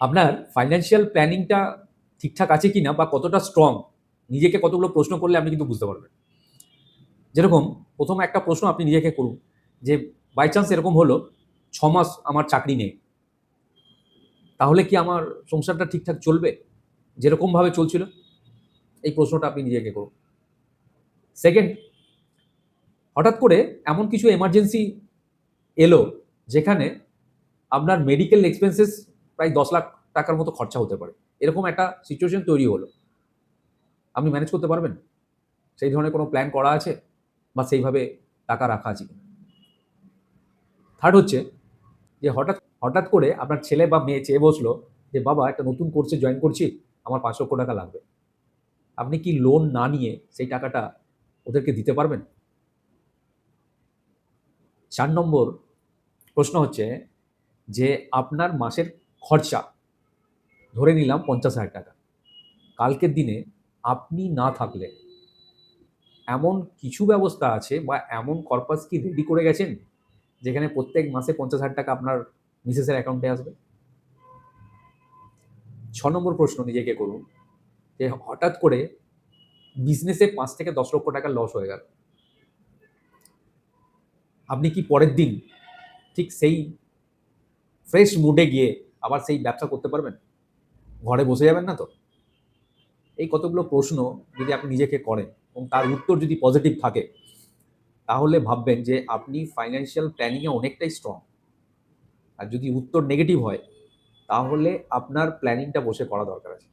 আপনার ফাইন্যান্সিয়াল প্ল্যানিংটা ঠিকঠাক আছে কিনা বা কতটা স্ট্রং, নিজেকে কতগুলো প্রশ্ন করলে আপনি কিন্তু বুঝতে পারবেন। যেরকম প্রথম একটা প্রশ্ন আপনি নিজেকে করুন যে, বাই চান্স এরকম হলো ৬ মাস আমার চাকরি নেই। তাহলে কি আমার সংসারটা ঠিকঠাক চলবে? যেরকমভাবে চলছিল? এই প্রশ্নটা আপনি নিজেকে করুন। সেকেন্ড, হঠাৎ করে এমন কিছু এমার্জেন্সি এলো, যেখানে আপনার মেডিকেল এক্সপেন্সেস প্রায় ১০,০০,০০০ টাকার মতো খরচা হতে পারে। এরকম একটা সিচুয়েশন তৈরি হলো। আপনি ম্যানেজ করতে পারবেন? সেই ধরনের কোনো প্ল্যান করা আছে? বা সেইভাবে টাকা রাখা আছে কিনা? থার্ড হচ্ছে যে হঠাৎ করে আপনার ছেলে বা মেয়ে চেয়ে বসলো যে, "বাবা একটা নতুন কোর্সে জয়েন করছি, আমার ৳৫,০০,০০০ লাগবে।" আপনি কি লোন না নিয়ে সেই টাকাটা ওদেরকে দিতে পারবেন? ৪ নম্বর প্রশ্ন হচ্ছে যে, আপনার মাসের খরচা ধরে নিলাম ৳৫০,০০০। কালকের দিনে আপনি না থাকলে এমন কিছু ব্যবস্থা আছে বা এমন কর্পাস কি রেডি করে গেছেন, যেখানে প্রত্যেক মাসে ৳৫০,০০০ আপনার মিসেসের অ্যাকাউন্টে আসবে? ৬ নম্বর প্রশ্ন নিজেকে করুন যে, হঠাৎ করে বিজনেসে ৫ থেকে ১০ লক্ষ টাকা লস হয়ে গেল। আপনি কি পরের দিন ঠিক সেই ফ্রেশ মুডে গিয়ে আবার সেই ব্যবসা করতে পারবেন? ঘরে বসে যাবেন না তো? এই কতগুলো প্রশ্ন যদি আপনি নিজেকে করেন এবং তার উত্তর যদি পজিটিভ থাকে, তাহলে ভাববেন যে আপনি ফাইন্যান্সিয়াল প্ল্যানিং এ অনেকটাই স্ট্রং। আর যদি উত্তর নেগেটিভ হয়, তাহলে আপনার প্ল্যানিংটা বসে করা দরকার আছে।